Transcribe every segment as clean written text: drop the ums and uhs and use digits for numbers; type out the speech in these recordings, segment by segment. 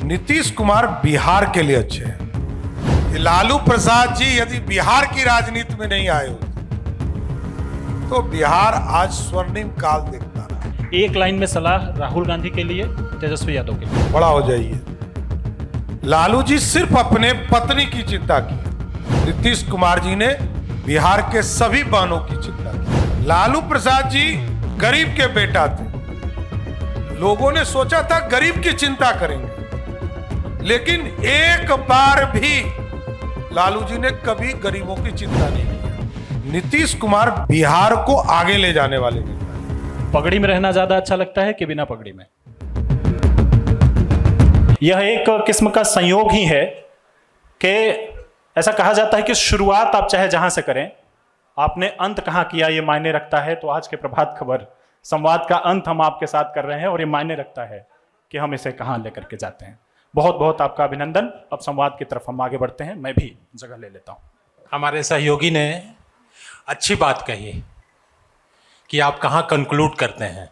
नीतीश कुमार बिहार के लिए अच्छे हैं। लालू प्रसाद जी यदि बिहार की राजनीति में नहीं आए होते तो बिहार आज स्वर्णिम काल देखता रहा। एक लाइन में सलाह राहुल गांधी के लिए, तेजस्वी यादव के लिए। बड़ा हो जाइए। लालू जी सिर्फ अपने पत्नी की चिंता की, नीतीश कुमार जी ने बिहार के सभी बहनों की चिंता की। लालू प्रसाद जी गरीब के बेटा थे, लोगों ने सोचा था गरीब की चिंता करेंगे, लेकिन एक बार भी लालू जी ने कभी गरीबों की चिंता नहीं की। नीतीश कुमार बिहार को आगे ले जाने वाले नेता हैं। पगड़ी में रहना ज्यादा अच्छा लगता है कि बिना पगड़ी में? यह एक किस्म का संयोग ही है कि ऐसा कहा जाता है कि शुरुआत आप चाहे जहां से करें, आपने अंत कहां किया ये मायने रखता है। तो आज के प्रभात खबर संवाद का अंत हम आपके साथ कर रहे हैं और ये मायने रखता है कि हम इसे कहां लेकर के जाते हैं। बहुत बहुत आपका अभिनंदन। अब संवाद की तरफ हम आगे बढ़ते हैं, मैं भी जगह ले लेता हूं। हमारे सहयोगी ने अच्छी बात कही कि आप कहाँ कंक्लूड करते हैं,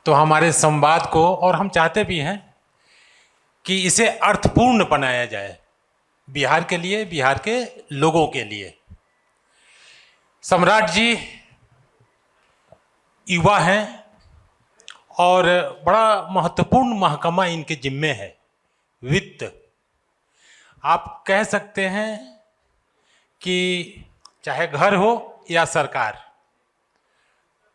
तो हमारे संवाद को, और हम चाहते भी हैं कि इसे अर्थपूर्ण बनाया जाए बिहार के लिए, बिहार के लोगों के लिए। सम्राट जी युवा हैं और बड़ा महत्वपूर्ण महकमा इनके जिम्मे है, वित्त। आप कह सकते हैं कि चाहे घर हो या सरकार,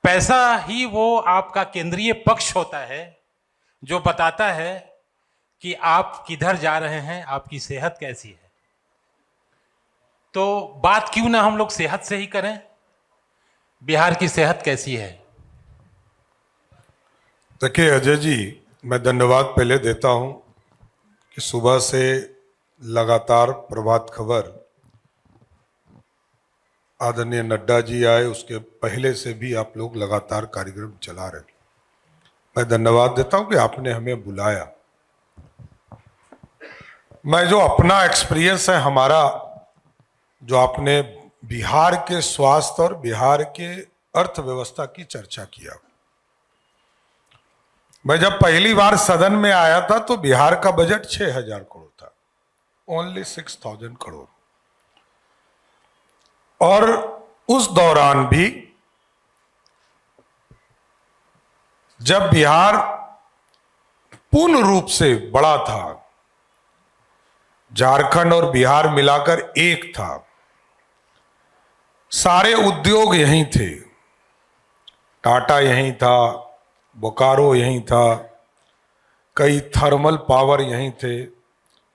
पैसा ही वो आपका केंद्रीय पक्ष होता है जो बताता है कि आप किधर जा रहे हैं, आपकी सेहत कैसी है। तो बात क्यों ना हम लोग सेहत से ही करें। बिहार की सेहत कैसी है? देखिए अजय जी, मैं धन्यवाद पहले देता हूं कि सुबह से लगातार प्रभात खबर आदरणीय नड्डा जी आए, उसके पहले से भी आप लोग लगातार कार्यक्रम चला रहे। मैं धन्यवाद देता हूं कि आपने हमें बुलाया। मैं जो अपना एक्सपीरियंस है हमारा, जो आपने बिहार के स्वास्थ्य और बिहार के अर्थव्यवस्था की चर्चा किया। मैं जब पहली बार सदन में आया था तो बिहार का बजट 6,000 करोड़ था, ओनली 6,000 करोड़। और उस दौरान भी जब बिहार पूर्ण रूप से बड़ा था, झारखंड और बिहार मिलाकर एक था, सारे उद्योग यहीं थे, टाटा यहीं था, बोकारो यहीं था, कई थर्मल पावर यहीं थे,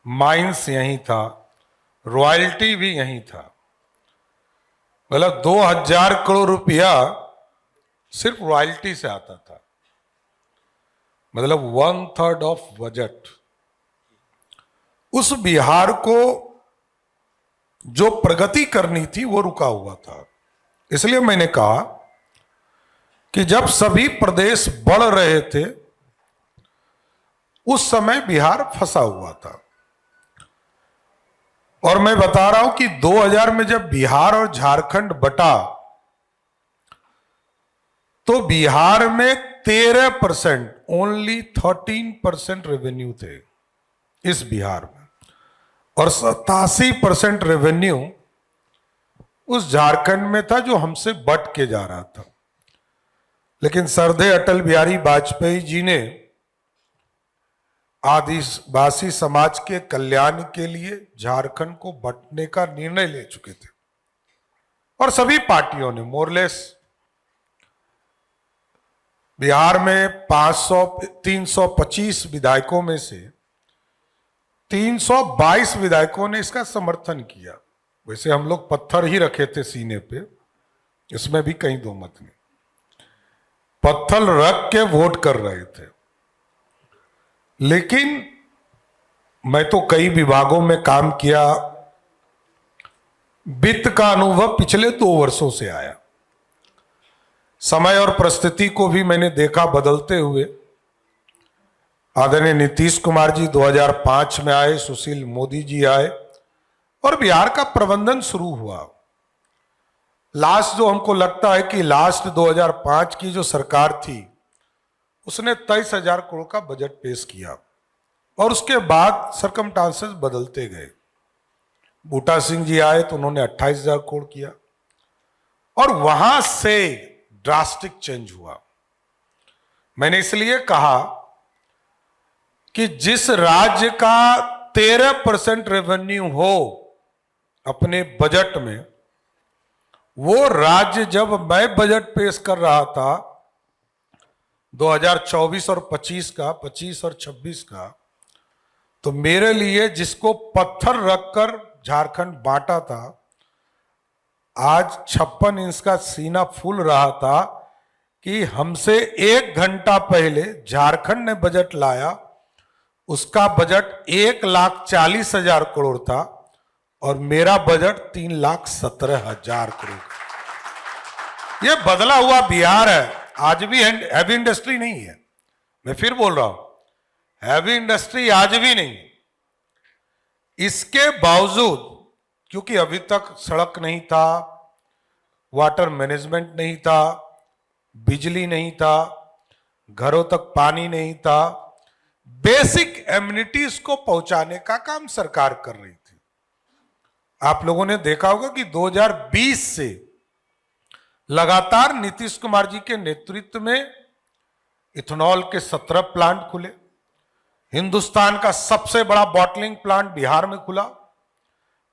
माइंस यहीं था, रॉयल्टी भी यहीं था। मतलब 2,000 करोड़ रुपया सिर्फ रॉयल्टी से आता था, मतलब 1/3 ऑफ बजट। उस बिहार को जो प्रगति करनी थी वो रुका हुआ था। इसलिए मैंने कहा कि जब सभी प्रदेश बढ़ रहे थे उस समय बिहार फंसा हुआ था। और मैं बता रहा हूं कि 2000 में जब बिहार और झारखंड बटा तो बिहार में 13%, ओनली 13% रेवेन्यू थे इस बिहार में, और 87% रेवेन्यू उस झारखंड में था जो हमसे बट के जा रहा था। लेकिन सरदे अटल बिहारी वाजपेयी जी ने आदिवासी समाज के कल्याण के लिए झारखंड को बंटने का निर्णय ले चुके थे, और सभी पार्टियों ने मोरलेस बिहार में 325 विधायकों में से 322 विधायकों ने इसका समर्थन किया। वैसे हम लोग पत्थर ही रखे थे सीने पे, इसमें भी कहीं दो मत नहीं, पत्थर रख के वोट कर रहे थे। लेकिन मैं तो कई विभागों में काम किया, वित्त का अनुभव पिछले 2 वर्षों से आया, समय और परिस्थिति को भी मैंने देखा बदलते हुए। आदरणीय नीतीश कुमार जी 2005 में आए, सुशील मोदी जी आए, और बिहार का प्रबंधन शुरू हुआ। लास्ट जो हमको लगता है कि लास्ट 2005 की जो सरकार थी उसने 23,000 करोड़ का बजट पेश किया। और उसके बाद सरकमस्टांसेस बदलते गए। बूटा सिंह जी आए तो उन्होंने 28,000 करोड़ किया और वहां से ड्रास्टिक चेंज हुआ। मैंने इसलिए कहा कि जिस राज्य का 13% रेवेन्यू हो अपने बजट में, वो राज्य जब मैं बजट पेश कर रहा था 2024 और 25 का, 25 और 26 का, तो मेरे लिए जिसको पत्थर रखकर झारखंड बांटा था, आज 56 इंच का सीना फूल रहा था कि हमसे 1 घंटा पहले झारखंड ने बजट लाया, उसका बजट 1,40,000 करोड़ था और मेरा बजट 3,17,000 करोड़। यह बदला हुआ बिहार है। आज भी हैवी इंडस्ट्री नहीं है, मैं फिर बोल रहा हूं, हैवी इंडस्ट्री आज भी नहीं। इसके बावजूद, क्योंकि अभी तक सड़क नहीं था, वाटर मैनेजमेंट नहीं था, बिजली नहीं था, घरों तक पानी नहीं था, बेसिक एम्यूनिटीज को पहुंचाने का काम सरकार कर रही थी। आप लोगों ने देखा होगा कि 2020 से लगातार नीतीश कुमार जी के नेतृत्व में इथेनॉल के 17 प्लांट खुले, हिंदुस्तान का सबसे बड़ा बॉटलिंग प्लांट बिहार में खुला।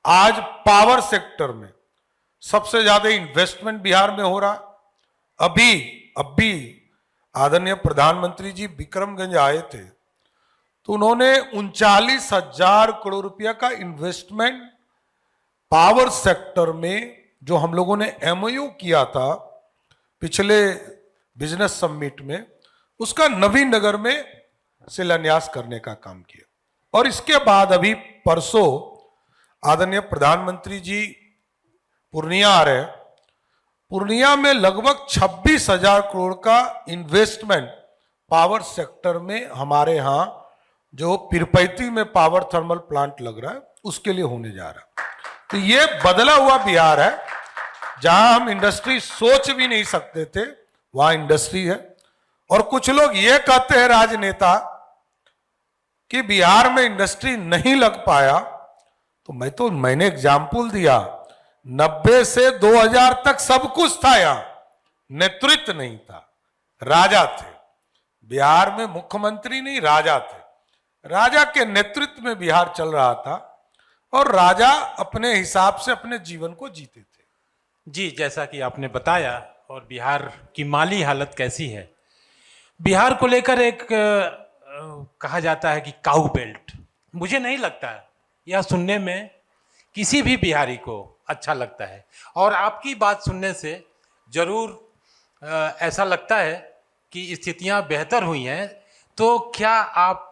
आज पावर सेक्टर में सबसे ज्यादा इन्वेस्टमेंट बिहार में हो रहा है। अभी आदरणीय प्रधानमंत्री जी विक्रमगंज आए थे तो उन्होंने 39,000 करोड़ रुपया का इन्वेस्टमेंट पावर सेक्टर में, जो हम लोगों ने एमओयू किया था पिछले बिजनेस समिट में, उसका नवीनगर में शिलान्यास करने का काम किया। और इसके बाद अभी परसों आदरणीय प्रधानमंत्री जी पूर्णिया आ रहे हैं। पूर्णिया में लगभग 26,000 करोड़ का इन्वेस्टमेंट पावर सेक्टर में हमारे यहां जो पीरपैती में पावर थर्मल प्लांट लग रहा है उसके लिए होने जा रहा है। तो ये बदला हुआ बिहार है, जहां हम इंडस्ट्री सोच भी नहीं सकते थे वहां इंडस्ट्री है। और कुछ लोग ये कहते हैं राजनेता कि बिहार में इंडस्ट्री नहीं लग पाया, तो मैंने एग्जाम्पल दिया, 90 से 2000 तक सब कुछ था, यहां नेतृत्व नहीं था, राजा थे। बिहार में मुख्यमंत्री नहीं, राजा थे। राजा के नेतृत्व में बिहार चल रहा था और राजा अपने हिसाब से अपने जीवन को जीते थे। जी, जैसा कि आपने बताया, और बिहार की माली हालत कैसी है। बिहार को लेकर एक कहा जाता है कि काऊ बेल्ट, मुझे नहीं लगता है यह सुनने में किसी भी बिहारी को अच्छा लगता है। और आपकी बात सुनने से जरूर ऐसा लगता है कि स्थितियां बेहतर हुई हैं। तो क्या आप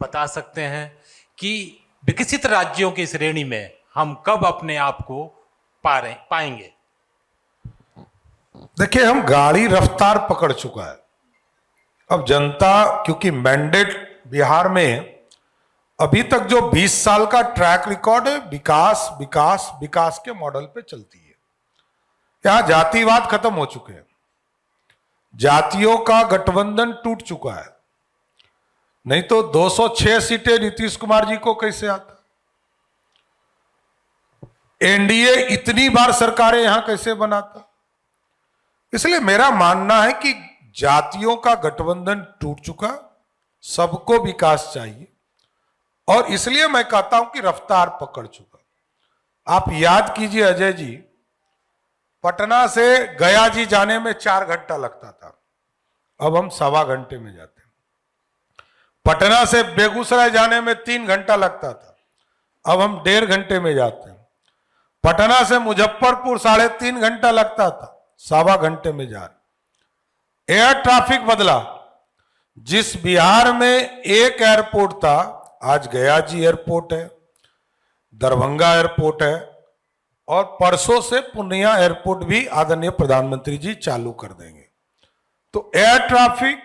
बता सकते हैं कि विकसित राज्यों की श्रेणी में हम कब अपने आप को पाएंगे? देखिए, हम गाड़ी रफ्तार पकड़ चुका है। अब जनता, क्योंकि मैंडेट बिहार में अभी तक जो 20 साल का ट्रैक रिकॉर्ड है, विकास विकास विकास के मॉडल पे चलती है। यहां जातिवाद खत्म हो चुके हैं, जातियों का गठबंधन टूट चुका है। नहीं तो 206 सीटें नीतीश कुमार जी को कैसे आता? एनडीए इतनी बार सरकारें यहां कैसे बनाता? इसलिए मेरा मानना है कि जातियों का गठबंधन टूट चुका, सबको विकास चाहिए, और इसलिए मैं कहता हूं कि रफ्तार पकड़ चुका। आप याद कीजिए अजय जी, पटना से गया जी जाने में 4 घंटा लगता था, अब हम 1.25 घंटे में जाते हैं। पटना से बेगूसराय जाने में 3 घंटा लगता था, अब हम 1.5 घंटे में जाते हैं। पटना से मुजफ्फरपुर 3.5 घंटा लगता था, 1.25 घंटे में जा रहे। एयर ट्रैफिक बदला। जिस बिहार में एक एयरपोर्ट था, आज गया जी एयरपोर्ट है, दरभंगा एयरपोर्ट है, और परसों से पूर्णिया एयरपोर्ट भी आदरणीय प्रधानमंत्री जी चालू कर देंगे। तो एयर ट्रैफिक,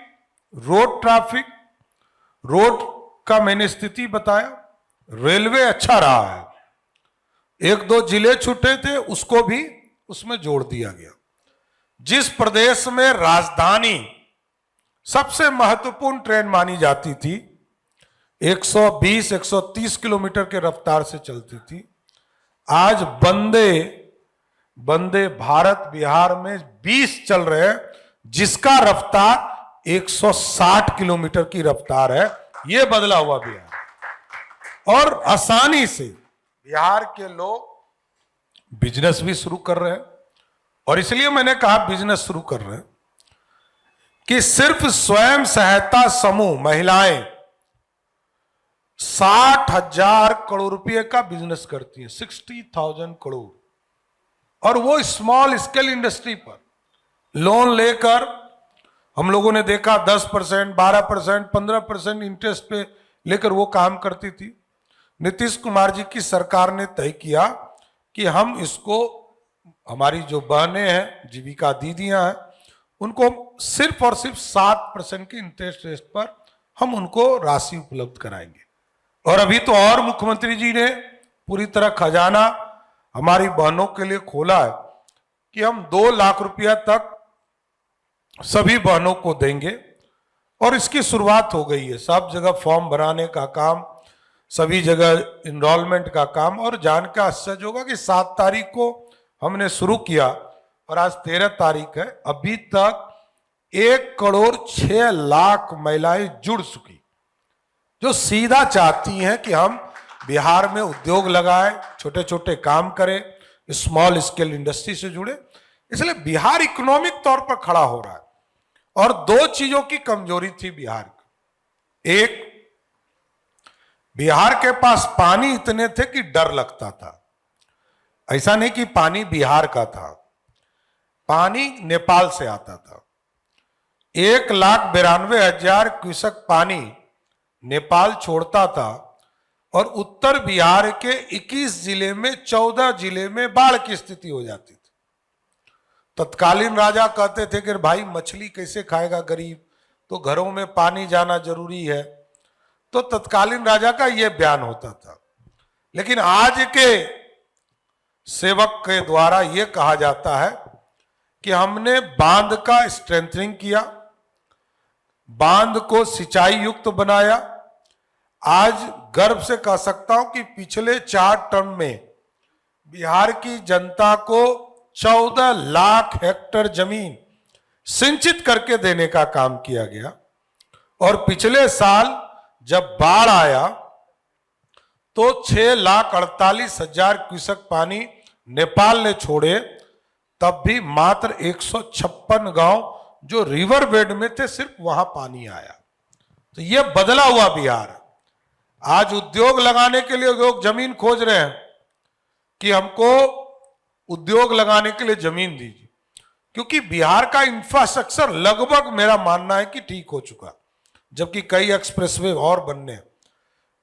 रोड का मैंने स्थिति बताया, रेलवे अच्छा रहा है, 1-2 जिले छूटे थे उसको भी उसमें जोड़ दिया गया। जिस प्रदेश में राजधानी सबसे महत्वपूर्ण ट्रेन मानी जाती थी, 120-130 किलोमीटर के रफ्तार से चलती थी। आज वंदे भारत बिहार में 20 चल रहे हैं, जिसका रफ्तार 160 किलोमीटर की रफ्तार है। यह बदला हुआ बिहार। और आसानी से बिहार के लोग बिजनेस भी शुरू कर रहे हैं। और इसलिए मैंने कहा बिजनेस शुरू कर रहे हैं कि सिर्फ स्वयं सहायता समूह महिलाएं 60,000 करोड़ रुपए का बिजनेस करती है, 60,000 करोड़। और वो स्मॉल स्केल इंडस्ट्री पर लोन लेकर हम लोगों ने देखा 10%, 12%, 15% इंटरेस्ट पे लेकर वो काम करती थी। नीतीश कुमार जी की सरकार ने तय किया कि हम इसको, हमारी जो बहनें हैं, जीविका दीदियां हैं, उनको सिर्फ और सिर्फ 7% के इंटरेस्ट रेट पर हम उनको राशि उपलब्ध कराएंगे। और अभी तो और मुख्यमंत्री जी ने पूरी तरह खजाना हमारी बहनों के लिए खोला है कि हम 2 लाख रुपया तक सभी बहनों को देंगे। और इसकी शुरुआत हो गई है। सब जगह फॉर्म भराने का काम, सभी जगह इनरोलमेंट का काम। और जान का आश्चर्य होगा कि 7 तारीख को हमने शुरू किया और आज 13 तारीख है। अभी तक 1,06,00,000 महिलाएं जुड़ चुकी, जो सीधा चाहती हैं कि हम बिहार में उद्योग लगाएं, छोटे छोटे काम करें, स्मॉल स्केल इंडस्ट्री से जुड़े। इसलिए बिहार इकोनॉमिक तौर पर खड़ा हो रहा है। और 2 चीजों की कमजोरी थी बिहार की। एक, बिहार के पास पानी इतने थे कि डर लगता था। ऐसा नहीं कि पानी बिहार का था, पानी नेपाल से आता था। 1,92,000 क्यूसेक पानी नेपाल छोड़ता था। और उत्तर बिहार के 21 जिले में 14 जिले में बाढ़ की स्थिति हो जाती थी। तत्कालीन राजा कहते थे कि भाई मछली कैसे खाएगा गरीब, तो घरों में पानी जाना जरूरी है। तो तत्कालीन राजा का यह बयान होता था। लेकिन आज के सेवक के द्वारा यह कहा जाता है कि हमने बांध का स्ट्रेंथनिंग किया, बांध को सिंचाई युक्त बनाया। आज गर्व से कह सकता हूं कि पिछले 4 टर्म में बिहार की जनता को 14 लाख हेक्टेयर जमीन सिंचित करके देने का काम किया गया। और पिछले साल जब बाढ़ आया तो 6,48,000 क्यूसेक पानी नेपाल ने छोड़े, तब भी मात्र 156 गांव जो रिवर बेड में थे, सिर्फ वहां पानी आया। तो यह बदला हुआ बिहार है। आज उद्योग लगाने के लिए लोग जमीन खोज रहे हैं कि हमको उद्योग लगाने के लिए जमीन दीजिए, क्योंकि बिहार का इंफ्रास्ट्रक्चर लगभग मेरा मानना है कि ठीक हो चुका, जबकि कई एक्सप्रेसवे और बनने हैं।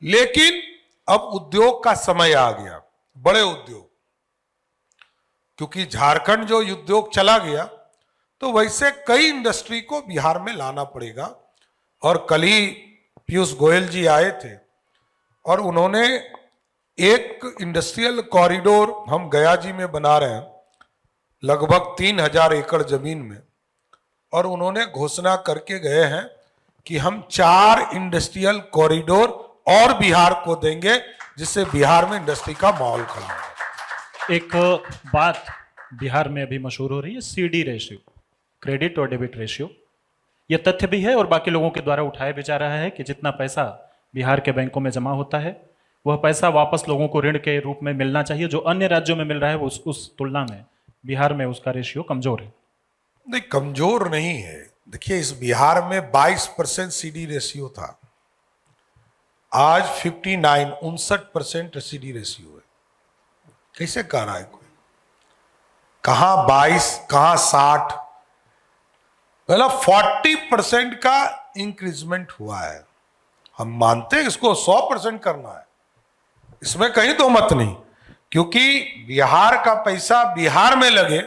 लेकिन अब उद्योग का समय आ गया, बड़े उद्योग, क्योंकि झारखंड जो उद्योग चला गया, तो वैसे कई इंडस्ट्री को बिहार में लाना पड़ेगा। और कल ही पीयूष गोयल जी आए थे और उन्होंने एक इंडस्ट्रियल कॉरिडोर हम गया जी में बना रहे हैं, लगभग 3,000 एकड़ जमीन में। और उन्होंने घोषणा करके गए हैं कि हम 4 इंडस्ट्रियल कॉरिडोर और बिहार को देंगे, जिससे बिहार में इंडस्ट्री का माहौल खड़ा हो। एक बात बिहार में अभी मशहूर हो रही है, CD रेशियो, क्रेडिट और डेबिट रेशियो। यह तथ्य भी है और बाकी लोगों के द्वारा उठाया भी जा रहा है कि जितना पैसा बिहार के बैंकों में जमा होता है, वह पैसा वापस लोगों को ऋण के रूप में मिलना चाहिए। जो अन्य राज्यों में मिल रहा है उस तुलना में बिहार में उसका रेशियो कमजोर है। नहीं, कमजोर नहीं है। देखिए, इस बिहार में 22% CD रेशियो था, आज 59% CD रेशियो है। कैसे कह रहा है कोई? कहां 22, कहां 60? मतलब 40% का इंक्रीजमेंट हुआ है। हम मानते हैं इसको 100% करना है, इसमें कहीं दो मत नहीं, क्योंकि बिहार का पैसा बिहार में लगे,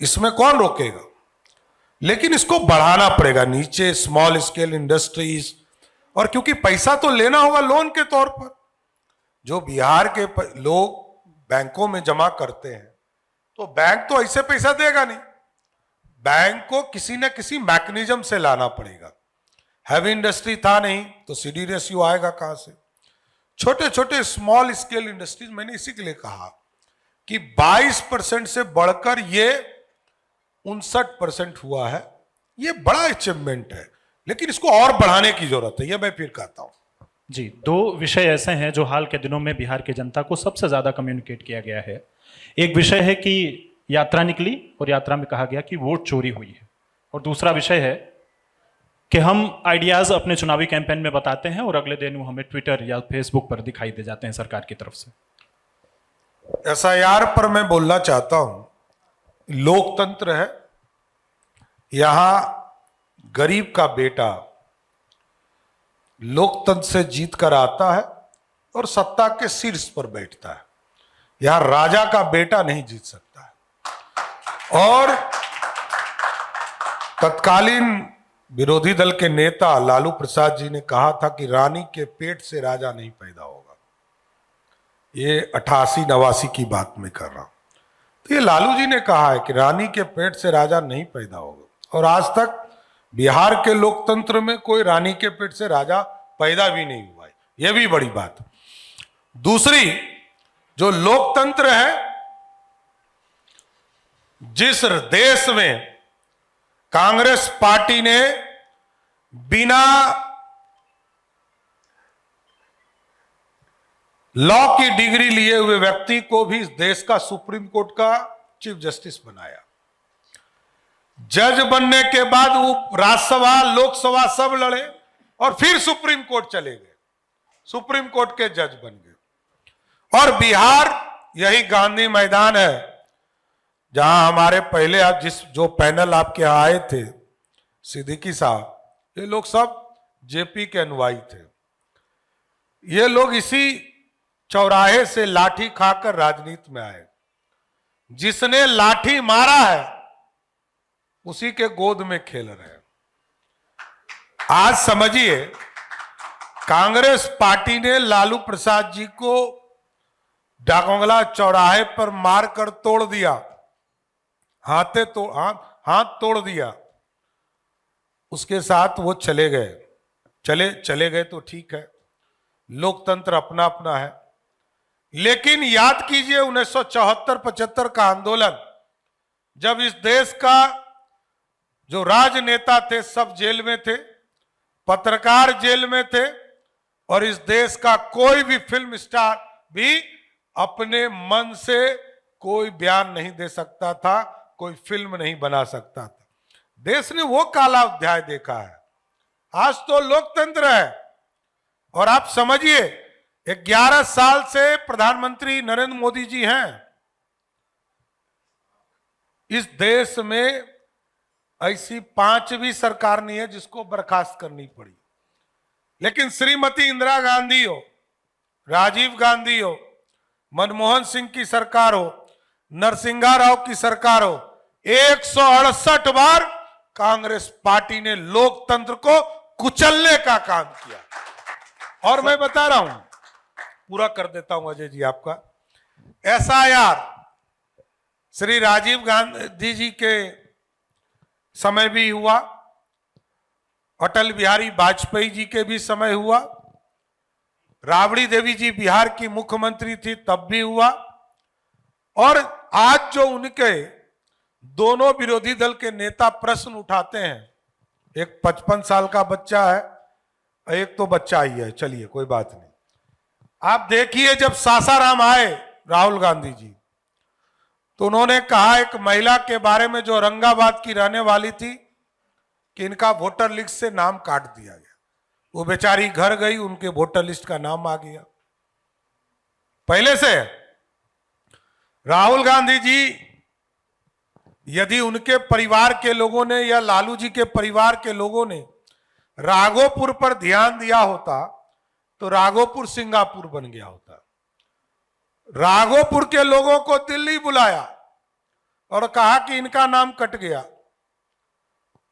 इसमें कौन रोकेगा। लेकिन इसको बढ़ाना पड़ेगा नीचे, स्मॉल स्केल इंडस्ट्रीज। और क्योंकि पैसा तो लेना होगा लोन के तौर पर, जो बिहार के लोग बैंकों में जमा करते हैं, तो बैंक तो ऐसे पैसा देगा नहीं, बैंक को किसी न किसी मैकेनिज्म से लाना पड़ेगा। हैवी इंडस्ट्री था नहीं तो सीडी रेशियो आएगा कहां से। छोटे छोटे स्मॉल स्केल इंडस्ट्रीज, मैंने इसी के लिए कहा कि 22% से बढ़कर ये 59% हुआ है। ये बड़ा अचीवमेंट है, लेकिन इसको और बढ़ाने की जरूरत है, ये मैं फिर कहता हूं। जी, दो विषय ऐसे हैं जो हाल के दिनों में बिहार की जनता को सबसे ज्यादा कम्युनिकेट किया गया है। एक विषय है कि यात्रा निकली और यात्रा में कहा गया कि वोट चोरी हुई है, और दूसरा विषय है कि हम आइडियाज अपने चुनावी कैंपेन में बताते हैं और अगले दिन वो हमें ट्विटर या फेसबुक पर दिखाई दे जाते हैं सरकार की तरफ से। एसआईआर पर मैं बोलना चाहता हूं, लोकतंत्र है, यहां गरीब का बेटा लोकतंत्र से जीत कर आता है और सत्ता के शीर्ष पर बैठता है। यहां राजा का बेटा नहीं जीत सकता है। और तत्कालीन विरोधी दल के नेता लालू प्रसाद जी ने कहा था कि रानी के पेट से राजा नहीं पैदा होगा। ये 88-89 की बात मैं कर रहा हूं। तो ये लालू जी ने कहा है कि रानी के पेट से राजा नहीं पैदा होगा, और आज तक बिहार के लोकतंत्र में कोई रानी के पेट से राजा पैदा भी नहीं हुआ है। यह भी बड़ी बात है। दूसरी, जो लोकतंत्र है, जिस देश में कांग्रेस पार्टी ने बिना लॉ की डिग्री लिए हुए व्यक्ति को भी इस देश का सुप्रीम कोर्ट का चीफ जस्टिस बनाया। जज बनने के बाद वो राज्यसभा लोकसभा सब लड़े और फिर सुप्रीम कोर्ट चले गए, सुप्रीम कोर्ट के जज बन गए। और बिहार यही गांधी मैदान है जहां हमारे पहले आप जो पैनल आपके यहां आए थे, सिद्दीकी साहब, ये लोग सब जेपी के अनुयायी थे। ये लोग इसी चौराहे से लाठी खाकर राजनीति में आए। जिसने लाठी मारा है उसी के गोद में खेल रहे हैं। आज समझिए, कांग्रेस पार्टी ने लालू प्रसाद जी को डाकोंगला चौराहे पर मारकर तोड़ दिया, हाथ तोड़ दिया। उसके साथ वो चले गए तो ठीक है, लोकतंत्र अपना अपना है। लेकिन याद कीजिए 1974-75 का आंदोलन, जब इस देश का जो राजनेता थे सब जेल में थे, पत्रकार जेल में थे, और इस देश का कोई भी फिल्म स्टार भी अपने मन से कोई बयान नहीं दे सकता था, कोई फिल्म नहीं बना सकता था। देश ने वो काला अध्याय देखा है। आज तो लोकतंत्र है। और आप समझिए, 11 साल से प्रधानमंत्री नरेंद्र मोदी जी हैं। इस देश में ऐसी 5 भी सरकार नहीं है जिसको बर्खास्त करनी पड़ी। लेकिन श्रीमती इंदिरा गांधी हो, राजीव गांधी हो, मनमोहन सिंह की सरकार हो, नरसिंहा राव की सरकार हो, 168 बार कांग्रेस पार्टी ने लोकतंत्र को कुचलने का काम किया। और मैं बता रहा हूं, पूरा कर देता हूं अजय जी आपका। एसआईआर श्री राजीव गांधी जी के समय भी हुआ, अटल बिहारी वाजपेयी जी के भी समय हुआ, राबड़ी देवी जी बिहार की मुख्यमंत्री थी तब भी हुआ, और आज जो उनके दोनों विरोधी दल के नेता प्रश्न उठाते हैं, एक 55 साल का बच्चा है, एक तो बच्चा ही है, चलिए कोई बात नहीं। आप देखिए, जब सासाराम आए राहुल गांधी जी, तो उन्होंने कहा एक महिला के बारे में जो औरंगाबाद की रहने वाली थी कि इनका वोटर लिस्ट से नाम काट दिया गया। वो बेचारी घर गई, उनके वोटर लिस्ट का नाम आ गया। पहले से राहुल गांधी जी, यदि उनके परिवार के लोगों ने या लालू जी के परिवार के लोगों ने राघोपुर पर ध्यान दिया होता तो राघोपुर सिंगापुर बन गया होता। राघोपुर के लोगों को दिल्ली बुलाया और कहा कि इनका नाम कट गया।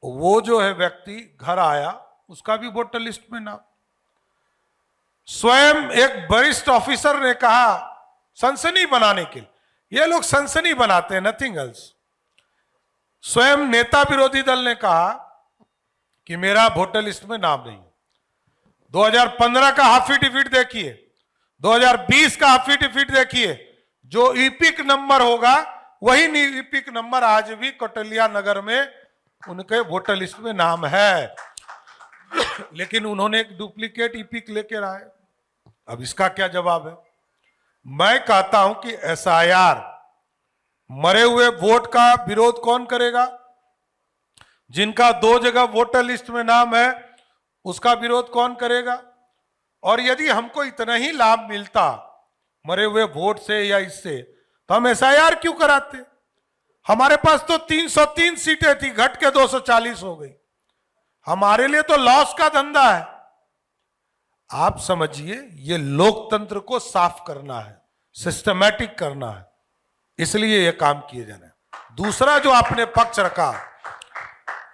वो जो है व्यक्ति घर आया, उसका भी वोटर लिस्ट में नाम। स्वयं एक वरिष्ठ ऑफिसर ने कहा सनसनी बनाने के लिए, ये लोग सनसनी बनाते हैं, नथिंग एल्स। स्वयं नेता विरोधी दल ने कहा कि मेरा वोटर लिस्ट में नाम नहीं है। 2015 का एफिडेविट देखिए, 2020 का एफिडेविट देखिए, जो ईपिक नंबर होगा वही ईपिक नंबर आज भी कौटिल्या नगर में उनके वोटर लिस्ट में नाम है, लेकिन उन्होंने एक डुप्लीकेट ईपिक लेकर आए। अब इसका क्या जवाब है? मैं कहता हूं कि एसआईआर, मरे हुए वोट का विरोध कौन करेगा? जिनका 2 जगह वोटर लिस्ट में नाम है उसका विरोध कौन करेगा? और यदि हमको इतना ही लाभ मिलता मरे हुए वोट से या इससे, तो हम एसआईआर क्यों कराते? हमारे पास तो 303 सीटें थी, घट के 240 हो गई। हमारे लिए तो लॉस का धंधा है। आप समझिए, ये लोकतंत्र को साफ करना है, सिस्टमैटिक करना है, इसलिए ये काम किए जाना है। दूसरा जो आपने पक्ष रखा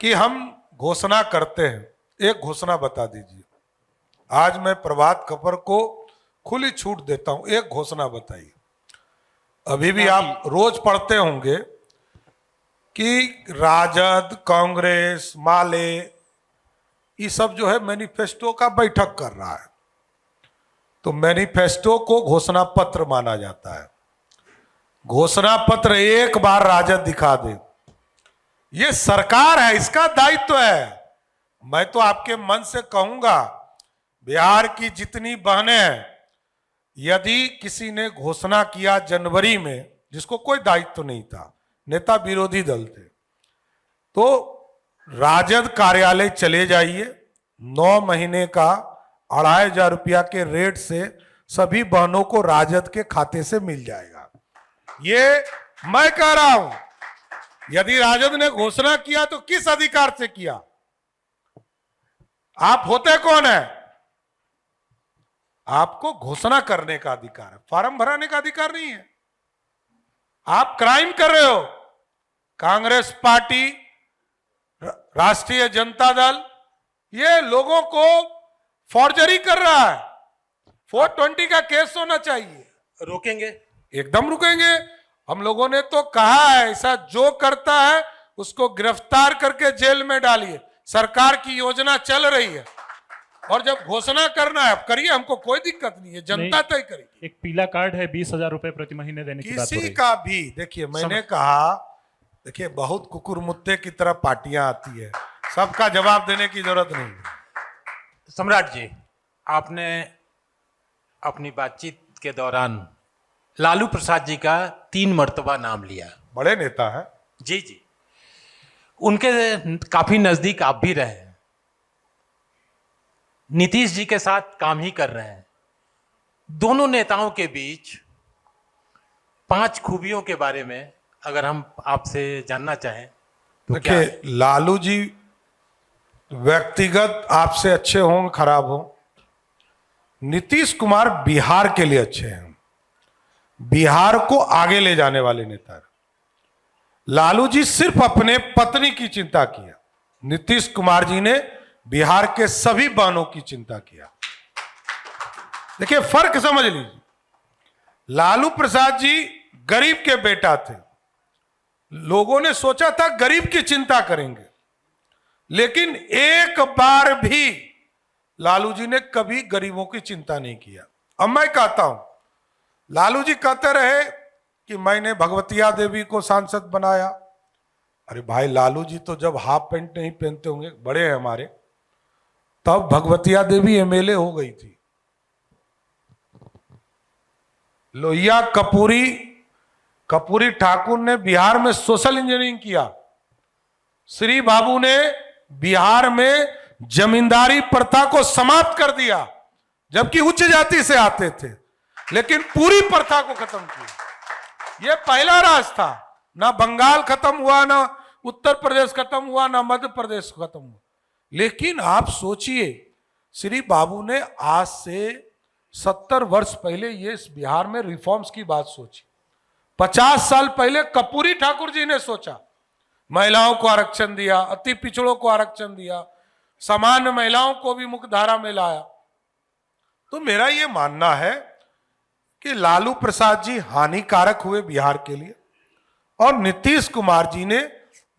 कि हम घोषणा करते हैं, एक घोषणा बता दीजिए। आज मैं प्रभात खबर को खुली छूट देता हूं, एक घोषणा बताइए। अभी भी आप रोज पढ़ते होंगे कि राजद, कांग्रेस, माले, ये सब जो है मैनिफेस्टो का बैठक कर रहा है, तो मैनिफेस्टो को घोषणा पत्र माना जाता है। घोषणा पत्र एक बार राजद दिखा दे, ये सरकार है, इसका दायित्व है। मैं तो आपके मन से कहूंगा, बिहार की जितनी बहनें हैं, यदि किसी ने घोषणा किया जनवरी में, जिसको कोई दायित्व नहीं था, नेता विरोधी दल थे, तो राजद कार्यालय चले जाइए, 9 महीने का 2500 रुपया के रेट से सभी बहनों को राजद के खाते से मिल जाएगा। ये मैं कह रहा हूं। यदि राजद ने घोषणा किया तो किस अधिकार से किया? आप होते कौन है? आपको घोषणा करने का अधिकार है, फॉर्म भराने का अधिकार नहीं है। आप क्राइम कर रहे हो। कांग्रेस पार्टी, राष्ट्रीय जनता दल, ये लोगों को फॉर्जरी कर रहा है। 420 का केस होना चाहिए। रोकेंगे? एकदम रुकेंगे। हम लोगों ने तो कहा है, ऐसा जो करता है उसको गिरफ्तार करके जेल में डालिए। सरकार की योजना चल रही है, और जब घोषणा करना है अब करिए, हमको कोई दिक्कत नहीं है, जनता तय करेगी। एक पीला कार्ड है, 20,000 रुपए प्रति महीने देने की बात हो रही है। किसी का भी देखिए, मैंने कहा, देखिए बहुत कुकुर मुत्ते की तरह पार्टियां आती है, सबका जवाब देने की जरूरत नहीं है। सम्राट जी, आपने अपनी बातचीत के दौरान लालू प्रसाद जी का 3 मर्तबा नाम लिया। बड़े नेता हैं। जी जी, उनके काफी नजदीक आप भी रहे हैं, नीतीश जी के साथ काम ही कर रहे हैं। दोनों नेताओं के बीच 5 खूबियों के बारे में अगर हम आपसे जानना चाहें तो क्या है? देखिए, लालू जी व्यक्तिगत आपसे अच्छे हों खराब हो, नीतीश कुमार बिहार के लिए अच्छे हैं, बिहार को आगे ले जाने वाले नेता हैं। लालू जी सिर्फ अपने पत्नी की चिंता किया, नीतीश कुमार जी ने बिहार के सभी बहनों की चिंता किया। देखिए फर्क समझ लीजिए, लालू प्रसाद जी गरीब के बेटा थे, लोगों ने सोचा था गरीब की चिंता करेंगे, लेकिन एक बार भी लालू जी ने कभी गरीबों की चिंता नहीं किया। अब मैं कहता हूं, लालू जी कहते रहे कि मैंने भगवतिया देवी को सांसद बनाया। अरे भाई, लालू जी तो जब हाफ पैंट नहीं पहनते होंगे, बड़े हैं हमारे, तब भगवतिया देवी एमएलए हो गई थी। लोहिया कपूरी ठाकुर ने बिहार में सोशल इंजीनियरिंग किया। श्री बाबू ने बिहार में जमींदारी प्रथा को समाप्त कर दिया, जबकि उच्च जाति से आते थे, लेकिन पूरी प्रथा को खत्म किया। यह पहला राज था। ना बंगाल खत्म हुआ, ना उत्तर प्रदेश खत्म हुआ, ना मध्य प्रदेश खत्म हुआ। लेकिन आप सोचिए, श्री बाबू ने आज से 70 वर्ष पहले ये बिहार में रिफॉर्म्स की बात सोची। 50 साल पहले कपूरी ठाकुर जी ने सोचा, महिलाओं को आरक्षण दिया, अति पिछड़ों को आरक्षण दिया, सामान्य महिलाओं को भी मुख्य धारा में लाया। तो मेरा यह मानना है कि लालू प्रसाद जी हानिकारक हुए बिहार के लिए, और नीतीश कुमार जी ने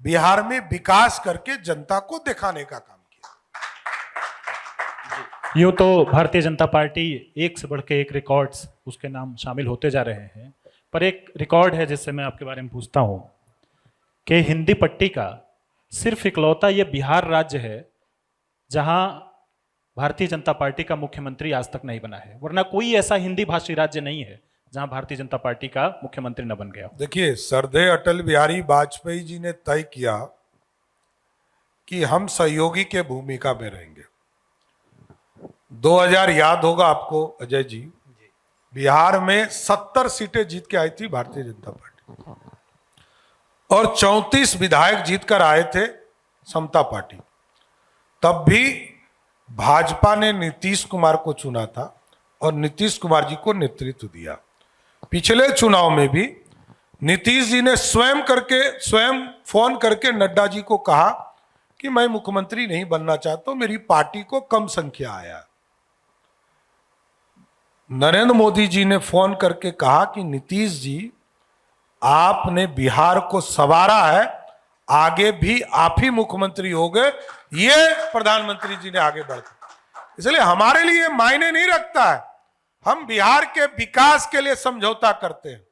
बिहार में विकास करके जनता को दिखाने का काम किया। यूं तो भारतीय जनता पार्टी एक से बढ़ के एक रिकॉर्ड्स उसके नाम शामिल होते जा रहे हैं, पर एक रिकॉर्ड है जिससे मैं आपके बारे में पूछता हूं कि हिंदी पट्टी का सिर्फ इकलौता ये बिहार राज्य है जहां भारतीय जनता पार्टी का मुख्यमंत्री आज तक नहीं बना है, वरना कोई ऐसा हिंदी भाषी राज्य नहीं है जहां भारतीय जनता पार्टी का मुख्यमंत्री न बन गया हो। देखिए, सरदेय अटल बिहारी वाजपेयी जी ने तय किया कि हम सहयोगी के भूमिका में रहेंगे। 2000 याद होगा आपको अजय जी, बिहार में 70 सीटें जीत के आई थी भारतीय जनता पार्टी और 34 विधायक जीत कर आए थे समता पार्टी। तब भी भाजपा ने नीतीश कुमार को चुना था और नीतीश कुमार जी को नेतृत्व दिया। पिछले चुनाव में भी नीतीश जी ने स्वयं फोन करके नड्डा जी को कहा कि मैं मुख्यमंत्री नहीं बनना चाहता हूं, मेरी पार्टी को कम संख्या आया। नरेंद्र मोदी जी ने फोन करके कहा कि नीतीश जी, आपने बिहार को संवारा है, आगे भी आप ही मुख्यमंत्री होंगे। ये प्रधानमंत्री जी ने आगे बढ़कर, इसलिए हमारे लिए मायने नहीं रखता है। हम बिहार के विकास के लिए समझौता करते हैं,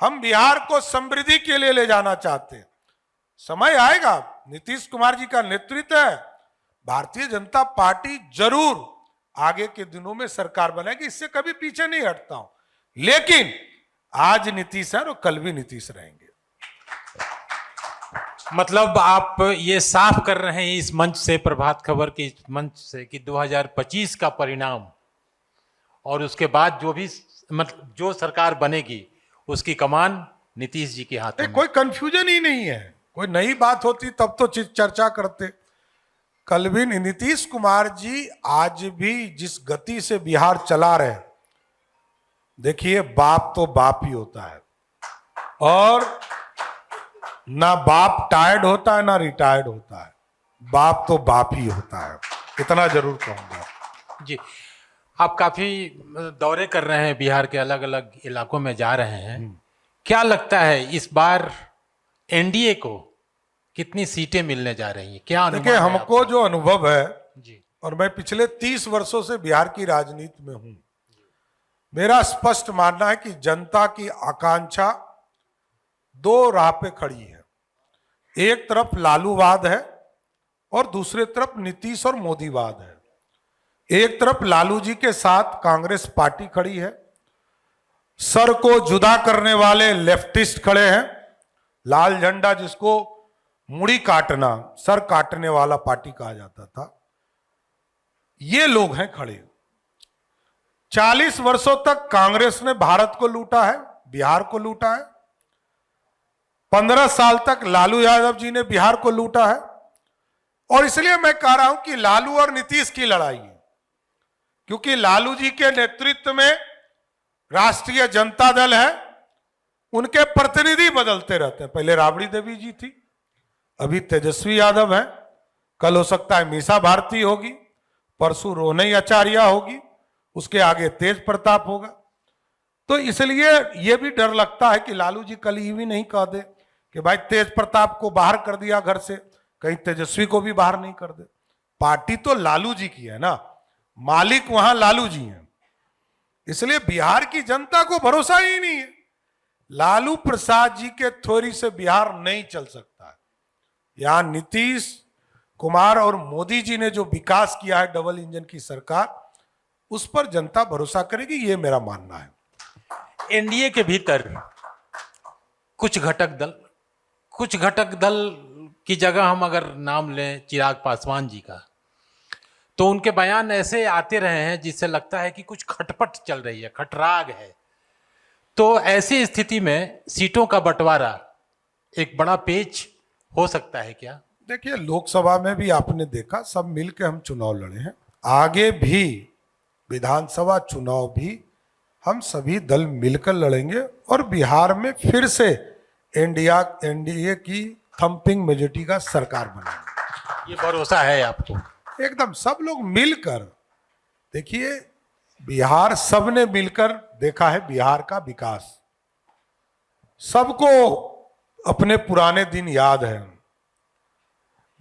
हम बिहार को समृद्धि के लिए ले जाना चाहते हैं। समय आएगा, नीतीश कुमार जी का नेतृत्व है, भारतीय जनता पार्टी जरूर आगे के दिनों में सरकार बनाएगी, इससे कभी पीछे नहीं हटता हूं। लेकिन आज नीतीश है और कल भी नीतीश रहेंगे। मतलब आप ये साफ कर रहे हैं इस मंच से, प्रभात खबर के इस मंच से, कि 2025 का परिणाम और उसके बाद जो भी मतलब जो सरकार बनेगी उसकी कमान नीतीश जी के हाथ में। कोई कंफ्यूजन ही नहीं है। कोई नई बात होती तब तो चर्चा करते। कल भी नीतीश कुमार जी आज भी जिस गति से बिहार चला रहे, देखिए, बाप तो बाप ही होता है और ना बाप टायर्ड होता है ना रिटायर्ड होता है, बाप तो बाप ही होता है, इतना जरूर कहूंगा। जी, आप काफी दौरे कर रहे हैं, बिहार के अलग अलग इलाकों में जा रहे हैं। क्या लगता है इस बार एनडीए को कितनी सीटें मिलने जा रही हैं? क्या देखिए, हमको जो अनुभव है जी, और मैं पिछले 30 वर्षों से बिहार की राजनीति में हूं, मेरा स्पष्ट मानना है कि जनता की आकांक्षा दो राह पे खड़ी है। एक तरफ लालूवाद है और दूसरे तरफ नीतीश और मोदीवाद है। एक तरफ लालू जी के साथ कांग्रेस पार्टी खड़ी है, सर को जुदा करने वाले लेफ्टिस्ट खड़े हैं, लाल झंडा जिसको मुड़ी काटना, सर काटने वाला पार्टी कहा जाता था, ये लोग हैं खड़े। 40 वर्षों तक कांग्रेस ने भारत को लूटा है, बिहार को लूटा है। 15 साल तक लालू यादव जी ने बिहार को लूटा है और इसलिए मैं कह रहा हूं कि लालू और नीतीश की लड़ाई है, क्योंकि लालू जी के नेतृत्व में राष्ट्रीय जनता दल है, उनके प्रतिनिधि बदलते रहते हैं। पहले राबड़ी देवी जी थी, अभी तेजस्वी यादव है, कल हो सकता है मीसा भारती होगी, परसों रोहनई आचार्य होगी, उसके आगे तेज प्रताप होगा। तो इसलिए यह भी डर लगता है कि लालू जी कल ये भी नहीं कह दे कि भाई तेज प्रताप को बाहर कर दिया घर से, कहीं तेजस्वी को भी बाहर नहीं कर दे। पार्टी तो लालू जी की है ना, मालिक वहां लालू जी हैं। इसलिए बिहार की जनता को भरोसा ही नहीं है। लालू प्रसाद जी के थ्योरी से बिहार नहीं चल सकता है। यहां नीतीश कुमार और मोदी जी ने जो विकास किया है, डबल इंजन की सरकार, उस पर जनता भरोसा करेगी, ये मेरा मानना है। एनडीए के भीतर कुछ घटक दल की जगह हम अगर नाम लें चिराग पासवान जी का, तो उनके बयान ऐसे आते रहे हैं जिससे लगता है कि कुछ खटपट चल रही है, खटराग है। तो ऐसी स्थिति में सीटों का बंटवारा एक बड़ा पेच हो सकता है क्या? देखिए, लोकसभा में भी आपने देखा, सब मिलकर हम चुनाव लड़े हैं, आगे भी विधानसभा चुनाव भी हम सभी दल मिलकर लड़ेंगे और बिहार में फिर से एनडीए की थंपिंग मेजॉरिटी का सरकार बनेगी। ये भरोसा है आपको? एकदम, सब लोग मिलकर। देखिए, बिहार सबने मिलकर देखा है बिहार का विकास, सबको अपने पुराने दिन याद है,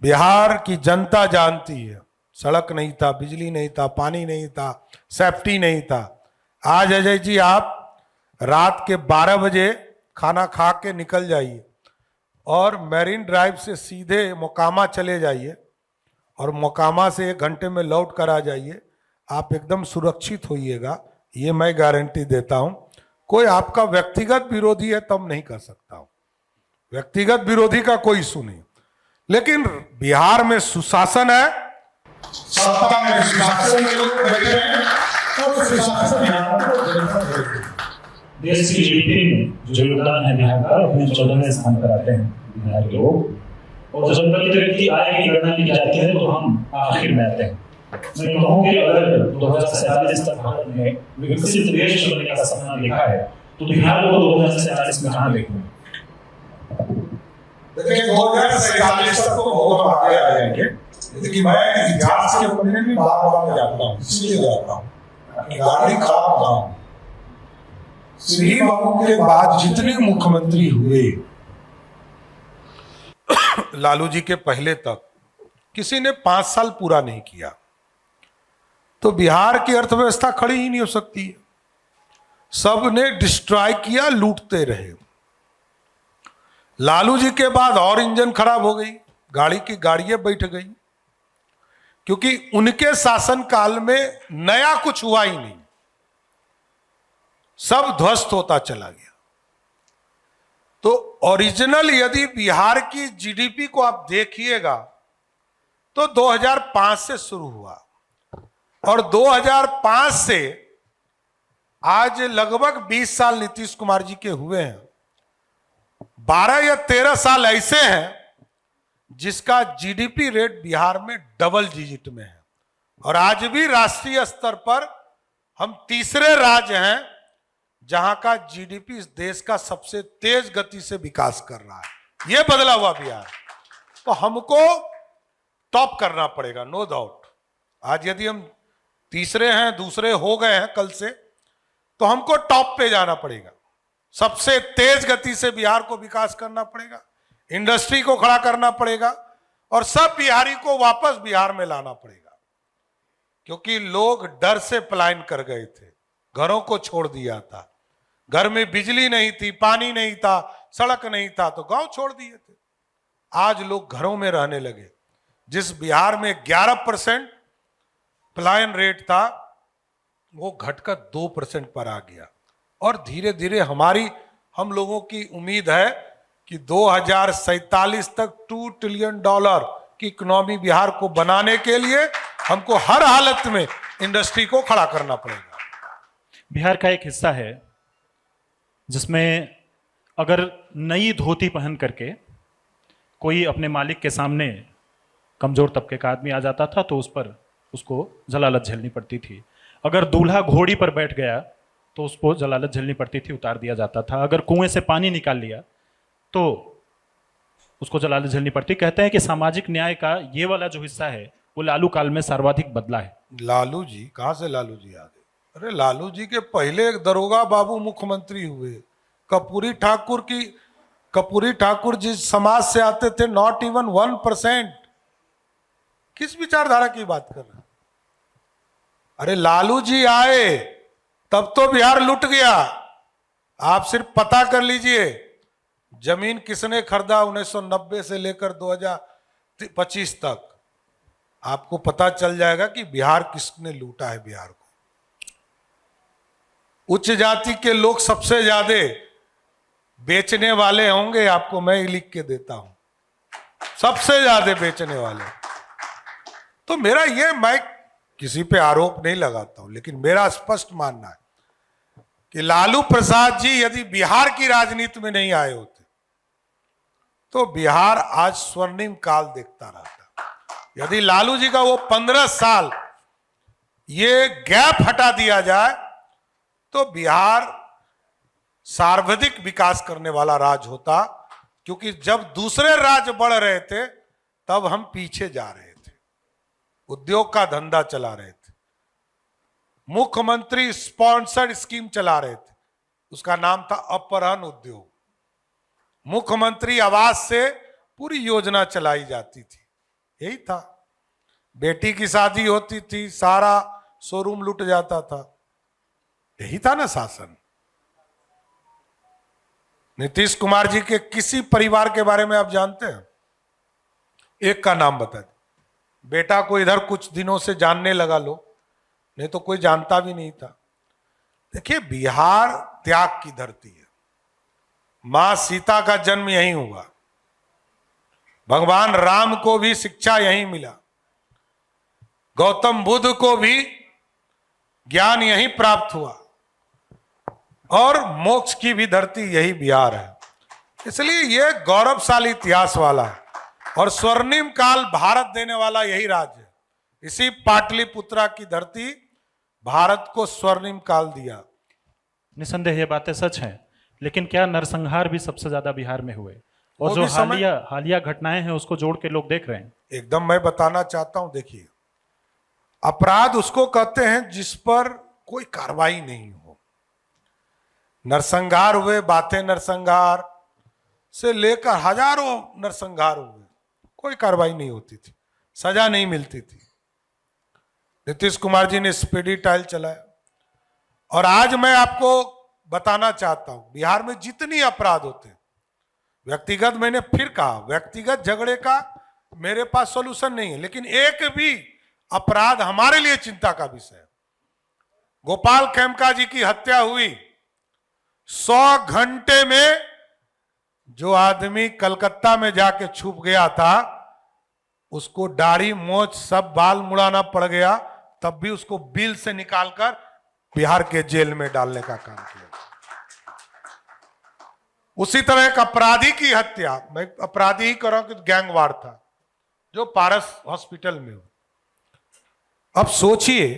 बिहार की जनता जानती है सड़क नहीं था, बिजली नहीं था, पानी नहीं था, सेफ्टी नहीं था। आज अजय जी आप रात के 12 बजे खाना खा के निकल जाइए और मैरीन ड्राइव से सीधे मोकामा चले जाइए और मोकामा से 1 घंटे में लौट कर आ जाइए, आप एकदम सुरक्षित होइएगा, ये मैं गारंटी देता हूं। कोई आपका व्यक्तिगत विरोधी है तब नहीं कर सकता हूं, व्यक्तिगत विरोधी का कोई इशू नहीं, लेकिन बिहार में सुशासन है, सत्ता में सुशासन में लोग बैठे हैं और सुशासन देश की जीडीपी में जो योगदान है बिहार का, अपने 14वें स्थान पर आते हैं बिहार के लोग। और जब प्रति व्यक्ति आय की गणना की जाती है तो हम आखिर में आते हैं। मैं कहूँ कि अगर 2047 तक भारत ने विकसित देश बनने का सपना देखा है तो बिहार को 2047 में कहाँ देखेंगे? देखिए 2047 तक तो बहुत आगे आ जाएंगे, लेकिन मैं इतिहास के पन्ने में बार-बार जाता हूँ, इसलिए जाता हूँ, गाड़ी खराब ना हो। श्री बाबू के बाद जितने मुख्यमंत्री हुए, लालू जी के पहले तक किसी ने 5 साल पूरा नहीं किया, तो बिहार की अर्थव्यवस्था खड़ी ही नहीं हो सकती है। सब ने डिस्ट्रॉय किया, लूटते रहे। लालू जी के बाद और इंजन खराब हो गई, गाड़ी की गाड़ियां बैठ गई, क्योंकि उनके शासन काल में नया कुछ हुआ ही नहीं, सब ध्वस्त होता चला गया। तो ओरिजिनल यदि बिहार की जीडीपी को आप देखिएगा तो 2005 से शुरू हुआ और 2005 से आज लगभग 20 साल नीतीश कुमार जी के हुए हैं। 12 या 13 साल ऐसे हैं जिसका जीडीपी रेट बिहार में डबल डिजिट में है और आज भी राष्ट्रीय स्तर पर हम तीसरे राज्य हैं जहां का जीडीपी इस देश का सबसे तेज गति से विकास कर रहा है। यह बदला हुआ बिहार, तो हमको टॉप करना पड़ेगा, नो डाउट। आज यदि हम तीसरे हैं, दूसरे हो गए हैं कल से, तो हमको टॉप पे जाना पड़ेगा। सबसे तेज गति से बिहार को विकास करना पड़ेगा, इंडस्ट्री को खड़ा करना पड़ेगा और सब बिहारी को वापस बिहार में लाना पड़ेगा, क्योंकि लोग डर से पलायन कर गए थे, घरों को छोड़ दिया था, घर में बिजली नहीं थी, पानी नहीं था, सड़क नहीं था, तो गांव छोड़ दिए थे। आज लोग घरों में रहने लगे। जिस बिहार में 11% पलायन रेट था वो घटकर 2% पर आ गया और धीरे धीरे हम लोगों की उम्मीद है कि 2047 तक $2 ट्रिलियन की इकोनॉमी बिहार को बनाने के लिए हमको हर हालत में इंडस्ट्री को खड़ा करना पड़ेगा। बिहार का एक हिस्सा है जिसमें अगर नई धोती पहन करके कोई अपने मालिक के सामने कमजोर तबके का आदमी आ जाता था तो उसको जलालत झेलनी पड़ती थी। अगर दूल्हा घोड़ी पर बैठ गया तो उसको जलालत झेलनी पड़ती थी, उतार दिया जाता था। अगर कुएं से पानी निकाल लिया तो उसको जलालत झेलनी पड़ती। कहते हैं कि सामाजिक न्याय का ये वाला जो हिस्सा है वो लालू काल में सर्वाधिक बदला है। लालू जी कहां से लालू जी आ गए? अरे लालू जी के पहले एक दरोगा बाबू मुख्यमंत्री हुए, कपूरी ठाकुर जिस समाज से आते थे, नॉट इवन 1%। किस विचारधारा की बात कर रहे हैं? अरे लालू जी आए तब तो बिहार लुट गया। आप सिर्फ पता कर लीजिए जमीन किसने खरीदा 1990 से लेकर 2025 तक, आपको पता चल जाएगा कि बिहार किसने लूटा है बिहार को। उच्च जाति के लोग सबसे ज्यादा बेचने वाले होंगे, आपको मैं लिख के देता हूं, सबसे ज्यादा बेचने वाले। तो मैं किसी पे आरोप नहीं लगाता हूं, लेकिन मेरा स्पष्ट मानना है कि लालू प्रसाद जी यदि बिहार की राजनीति में नहीं आए होते तो बिहार आज स्वर्णिम काल देखता रहता। यदि लालू जी का वो 15 साल ये गैप हटा दिया जाए तो बिहार सर्वाधिक विकास करने वाला राज्य होता, क्योंकि जब दूसरे राज्य बढ़ रहे थे तब हम पीछे जा रहे थे, उद्योग का धंधा चला रहे थे, मुख्यमंत्री स्पॉन्सर्ड स्कीम चला रहे थे, उसका नाम था अपहरण उद्योग। मुख्यमंत्री आवास से पूरी योजना चलाई जाती थी, यही था। बेटी की शादी होती थी, सारा शोरूम लूट जाता था। यही था ना शासन। नीतीश कुमार जी के किसी परिवार के बारे में आप जानते हैं? एक का नाम बता दे। बेटा को इधर कुछ दिनों से जानने लगा लो, नहीं तो कोई जानता भी नहीं था। देखिए, बिहार त्याग की धरती है। मां सीता का जन्म यहीं हुआ, भगवान राम को भी शिक्षा यहीं मिला, गौतम बुद्ध को भी ज्ञान यहीं प्राप्त हुआ, और मोक्ष की भी धरती यही बिहार है। इसलिए यह गौरवशाली इतिहास वाला है और स्वर्णिम काल भारत देने वाला यही राज्य है। इसी पाटलिपुत्रा की धरती भारत को स्वर्णिम काल दिया। निसंदेह ये बातें सच हैं, लेकिन क्या नरसंहार भी सबसे ज्यादा बिहार में हुए? और वो जो भी समय- हालिया घटनाएं हैं उसको जोड़ के लोग देख रहे हैं। एकदम मैं बताना चाहता हूं, देखिए, अपराध उसको कहते हैं जिस पर कोई कार्रवाई नहीं हो। नरसंहार हुए, बातें नरसंहार से लेकर हजारों नरसंहार हुए, कोई कार्रवाई नहीं होती थी, सजा नहीं मिलती थी। नीतीश कुमार जी ने स्पीडी ट्रायल चलाया। और आज मैं आपको बताना चाहता हूं, बिहार में जितनी अपराध होते हैं, व्यक्तिगत, मैंने फिर कहा, व्यक्तिगत झगड़े का मेरे पास सॉल्यूशन नहीं है, लेकिन एक भी अपराध हमारे लिए चिंता का विषय है। गोपाल खेमका जी की हत्या हुई, 100 घंटे में जो आदमी कलकत्ता में जाके छुप गया था, उसको दाढ़ी मोछ सब बाल मुड़ाना पड़ गया, तब भी उसको बिल से निकालकर बिहार के जेल में डालने का काम किया। उसी तरह एक अपराधी की हत्या, मैं अपराधी ही कर रहा हूं कि गैंगवार था, जो पारस हॉस्पिटल में हो। अब सोचिए,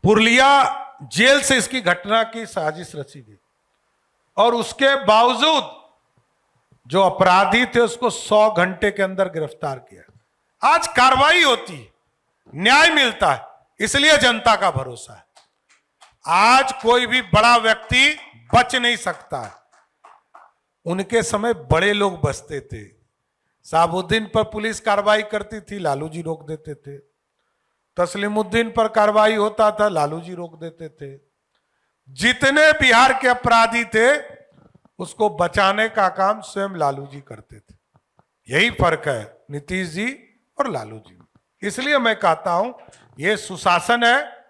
पुरलिया जेल से इसकी घटना की साजिश रची गई, और उसके बावजूद जो अपराधी थे उसको 100 घंटे के अंदर गिरफ्तार किया। आज कार्रवाई होती है, न्याय मिलता है, इसलिए जनता का भरोसा है। आज कोई भी बड़ा व्यक्ति बच नहीं सकता है। उनके समय बड़े लोग बचते थे। साबुद्दीन पर पुलिस कार्रवाई करती थी, लालू जी रोक देते थे। तस्लीमुद्दीन पर कार्रवाई होता था, लालू जी रोक देते थे। जितने बिहार के अपराधी थे उसको बचाने का काम स्वयं लालू जी करते थे। यही फर्क है नीतीश जी और लालू जी में। इसलिए मैं कहता हूं, यह सुशासन है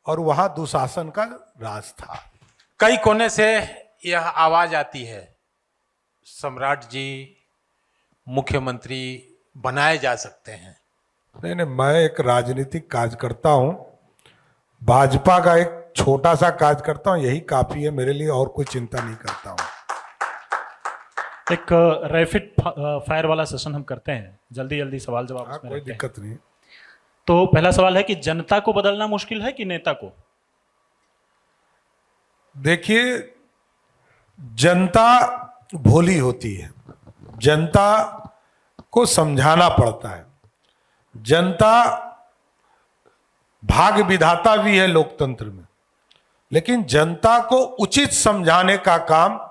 और वहां दुशासन का राज था। कई कोने से यह आवाज आती है, सम्राट जी मुख्यमंत्री बनाए जा सकते हैं। नहीं, मैं एक राजनीतिक कार्यकर्ता हूं, भाजपा का एक छोटा सा कार्यकर्ता हूं, यही काफी है मेरे लिए, और कोई चिंता नहीं करता हूं। एक रैपिड फायर वाला सेशन हम करते हैं, जल्दी जल्दी सवाल जवाब उसमें कोई रखते हैं। दिक्कत नहीं। तो पहला सवाल है कि जनता को बदलना मुश्किल है कि नेता को? देखिए, जनता भोली होती है, जनता को समझाना पड़ता है। जनता भाग्य विधाता भी है लोकतंत्र में, लेकिन जनता को उचित समझाने का काम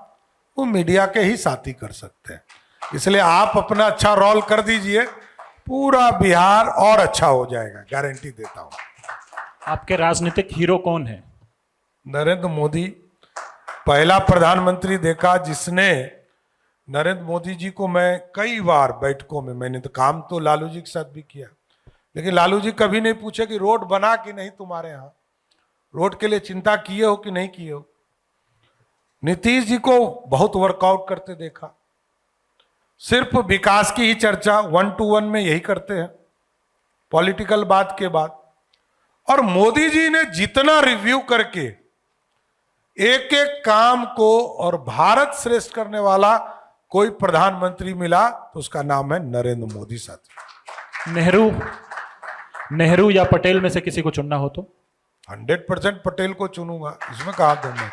वो मीडिया के ही साथी कर सकते हैं। इसलिए आप अपना अच्छा रोल कर दीजिए, पूरा बिहार और अच्छा हो जाएगा, गारंटी देता हूं। आपके राजनीतिक हीरो कौन है? नरेंद्र मोदी, पहला प्रधानमंत्री देखा जिसने, नरेंद्र मोदी जी को मैं कई बार बैठकों में, मैंने तो काम तो लालू जी के साथ भी किया, लेकिन लालू जी कभी नहीं पूछे कि रोड बना कि नहीं तुम्हारे यहां, रोड के लिए चिंता किए हो कि नहीं किए हो। नीतीश जी को बहुत वर्कआउट करते देखा, सिर्फ विकास की ही चर्चा 1 to 1 में यही करते हैं, पॉलिटिकल बात के बाद। और मोदी जी ने जितना रिव्यू करके एक एक काम को और भारत श्रेष्ठ करने वाला कोई प्रधानमंत्री मिला तो उसका नाम है नरेंद्र मोदी साथी। नेहरू या पटेल में से किसी को चुनना हो तो? 100% पटेल को चुनूंगा, इसमें कहा दो मैं।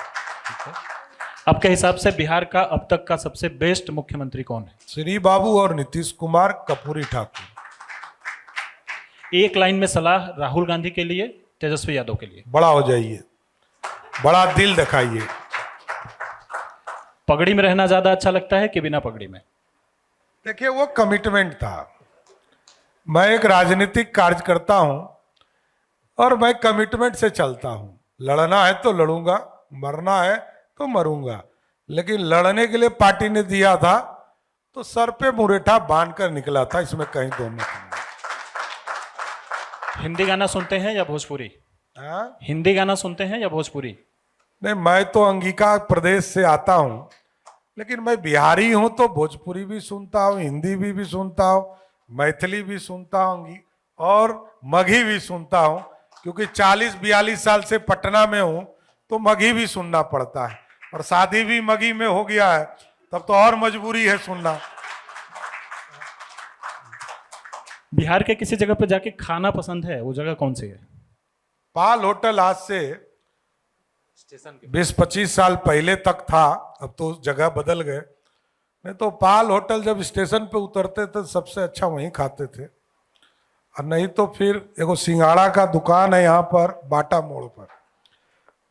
आपके हिसाब से बिहार का अब तक का सबसे बेस्ट मुख्यमंत्री कौन है? श्री बाबू और नीतीश कुमार, कर्पूरी ठाकुर। एक लाइन में सलाह राहुल गांधी के लिए, तेजस्वी यादव के लिए। बड़ा हो जाइए, बड़ा दिल दिखाइए। पगड़ी में रहना ज्यादा अच्छा लगता है कि बिना पगड़ी में? देखिए, वो कमिटमेंट था। मैं एक राजनीतिक कार्यकर्ता हूं और मैं कमिटमेंट से चलता हूं। लड़ना है तो लड़ूंगा, मरना है तो मरूंगा, लेकिन लड़ने के लिए पार्टी ने दिया था तो सर पे मुरेठा बांध कर निकला था, इसमें कहीं दो मत नहीं। हिंदी गाना सुनते हैं या भोजपुरी? हाँ? हिंदी गाना सुनते हैं या भोजपुरी? नहीं, मैं तो अंगिका प्रदेश से आता हूं, लेकिन मैं बिहारी हूं तो भोजपुरी भी सुनता हूं, हिंदी भी सुनता हूं, मैथिली भी सुनता हूँ और मगही भी सुनता हूं, क्योंकि 40-42 साल से पटना में हूं तो मगही भी सुनना पड़ता है, और शादी भी मगही में हो गया है, तब तो और मजबूरी है सुनना। बिहार के किसी जगह पे जाके खाना पसंद है, वो जगह कौन सी है? पाल होटल आज से 20-25 साल पहले तक था, अब तो जगह बदल गए। नहीं तो पाल होटल जब स्टेशन पे उतरते थे सबसे अच्छा वहीं खाते थे, और नहीं तो फिर एगो सिंगाड़ा का दुकान है यहाँ पर बाटा मोड़ पर,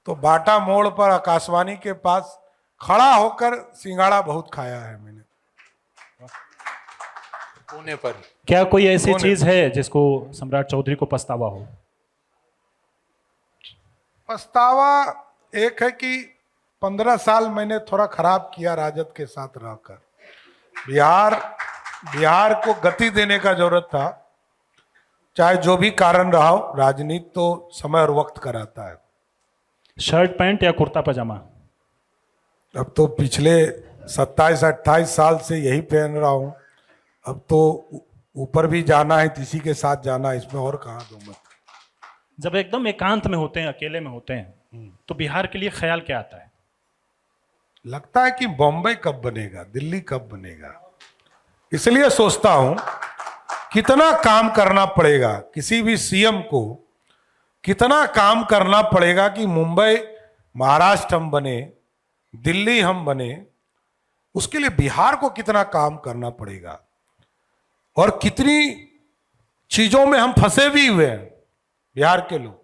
तो बाटा मोड़ पर आकाशवाणी के पास खड़ा होकर सिंगाड़ा बहुत खाया है मैंने। पुणे पर क्या कोई ऐसी कौन है? चीज है जिसको सम्राट चौधरी को पछतावा हो? पछतावा एक है कि 15 साल मैंने थोड़ा खराब किया राजद के साथ रहकर। बिहार को गति देने का जरूरत था, चाहे जो भी कारण रहा हो, राजनीति तो समय और वक्त कराता है। शर्ट पैंट या कुर्ता पजामा? अब तो पिछले 27-28 साल से यही पहन रहा हूं, अब तो ऊपर भी जाना है, किसी के साथ जाना है, इसमें और कहाँ दो मत। जब एकदम एकांत में होते हैं, अकेले में होते हैं, तो बिहार के लिए ख्याल क्या आता है? लगता है कि बॉम्बे कब बनेगा, दिल्ली कब बनेगा, इसलिए सोचता हूं कितना काम करना पड़ेगा, किसी भी सीएम को कितना काम करना पड़ेगा कि मुंबई महाराष्ट्र हम बने, दिल्ली हम बने, उसके लिए बिहार को कितना काम करना पड़ेगा, और कितनी चीजों में हम फंसे भी हुए हैं बिहार के लोग।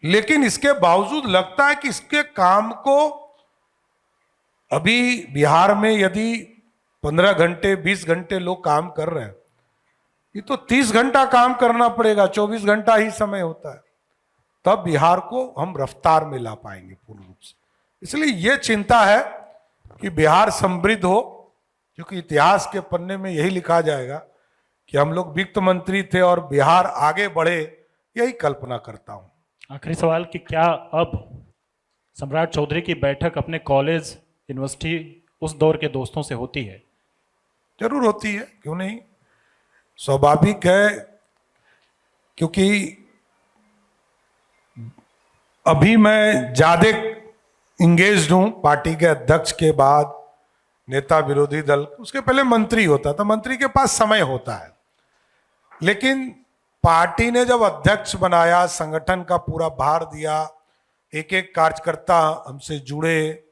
लेकिन इसके बावजूद लगता है कि इसके काम को अभी बिहार में यदि 15 घंटे 20 घंटे लोग काम कर रहे हैं, ये तो 30 घंटा काम करना पड़ेगा, 24 घंटा ही समय होता है, तब बिहार को हम रफ्तार में ला पाएंगे पूर्ण रूप से। इसलिए ये चिंता है कि बिहार समृद्ध हो, क्योंकि इतिहास के पन्ने में यही लिखा जाएगा कि हम लोग वित्त मंत्री थे और बिहार आगे बढ़े, यही कल्पना करता हूं। आखिरी सवाल कि क्या अब सम्राट चौधरी की बैठक अपने कॉलेज यूनिवर्सिटी उस दौर के दोस्तों से होती है? जरूर होती है, क्यों नहीं, स्वाभाविक है, क्योंकि अभी मैं ज्यादा इंगेज्ड हूं पार्टी के अध्यक्ष के बाद, नेता विरोधी दल, उसके पहले मंत्री होता था, मंत्री के पास समय होता है, लेकिन पार्टी ने जब अध्यक्ष बनाया, संगठन का पूरा भार दिया, एक एक कार्यकर्ता हमसे जुड़े,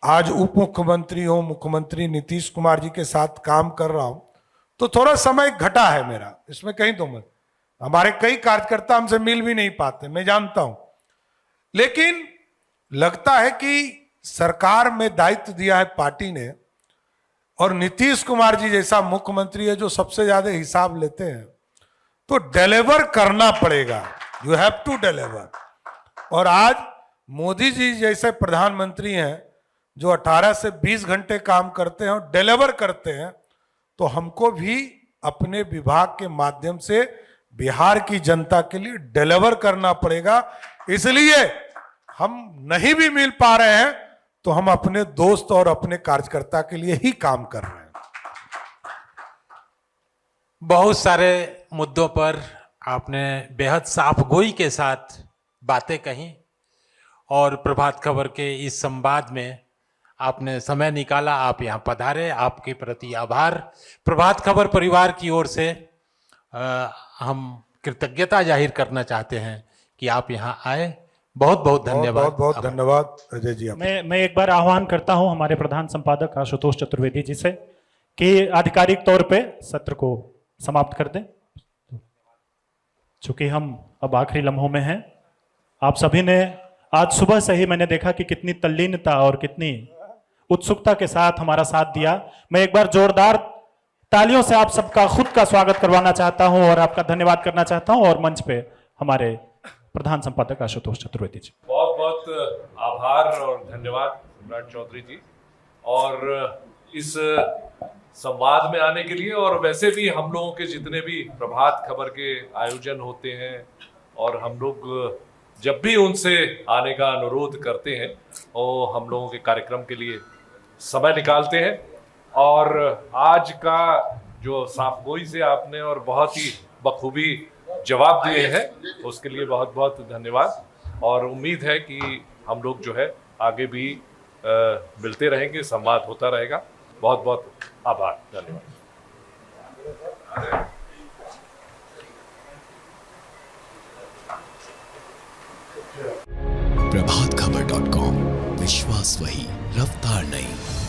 आज उप मुख्यमंत्री हो, मुख्यमंत्री नीतीश कुमार जी के साथ काम कर रहा हूं, तो थोड़ा समय घटा है मेरा, इसमें कहीं तो मत। हमारे कई कार्यकर्ता हमसे मिल भी नहीं पाते, मैं जानता हूं, लेकिन लगता है कि सरकार में दायित्व दिया है पार्टी ने, और नीतीश कुमार जी जैसा मुख्यमंत्री है जो सबसे ज्यादा हिसाब लेते हैं, तो डिलीवर करना पड़ेगा, यू हैव टू डिलीवर। और आज मोदी जी जैसे प्रधानमंत्री हैं जो 18 से 20 घंटे काम करते हैं और डिलीवर करते हैं, तो हमको भी अपने विभाग के माध्यम से बिहार की जनता के लिए डिलीवर करना पड़ेगा। इसलिए हम नहीं भी मिल पा रहे हैं तो हम अपने दोस्त और अपने कार्यकर्ता के लिए ही काम कर रहे हैं। बहुत सारे मुद्दों पर आपने बेहद साफगोई के साथ बातें कही, और प्रभात खबर के इस संवाद में आपने समय निकाला, आप यहाँ पधारे, आपके प्रति आभार। प्रभात खबर परिवार की ओर से हम कृतज्ञता जाहिर करना चाहते हैं कि आप यहाँ आए। बहुत बहुत धन्यवाद। बहुत बहुत धन्यवाद अजय जी। मैं एक बार आह्वान करता हूं हमारे प्रधान संपादक आशुतोष चतुर्वेदी जी से कि आधिकारिक तौर पे सत्र को समाप्त कर दें, चूंकि हम अब आखिरी लम्हों में हैं। आप सभी ने आज सुबह से ही मैंने देखा कि कितनी तल्लीनता और कितनी उत्सुकता के साथ हमारा साथ दिया। मैं एक बार जोरदार तालियों से आप सबका खुद का स्वागत करवाना चाहता हूं और आपका धन्यवाद करना चाहता हूं और मंच पे हमारे प्रधान संपादक आशुतोष चतुर्वेदी जी। बहुत बहुत आभार और धन्यवाद सम्राट चौधरी जी, और इस संवाद में आने के लिए। और वैसे भी हम लोगों के जितने भी प्रभात खबर के आयोजन होते हैं और हम लोग जब भी उनसे आने का अनुरोध करते हैं और हम लोगों के कार्यक्रम के लिए समय निकालते हैं। और आज का जो साफगोई से आपने और बहुत ही बखूबी जवाब दिए हैं उसके लिए बहुत बहुत धन्यवाद। और उम्मीद है कि हम लोग जो है आगे भी मिलते रहेंगे, संवाद होता रहेगा। बहुत बहुत आभार, धन्यवाद। प्रभातखबर.com, विश्वास वही, रफ्तार नहीं।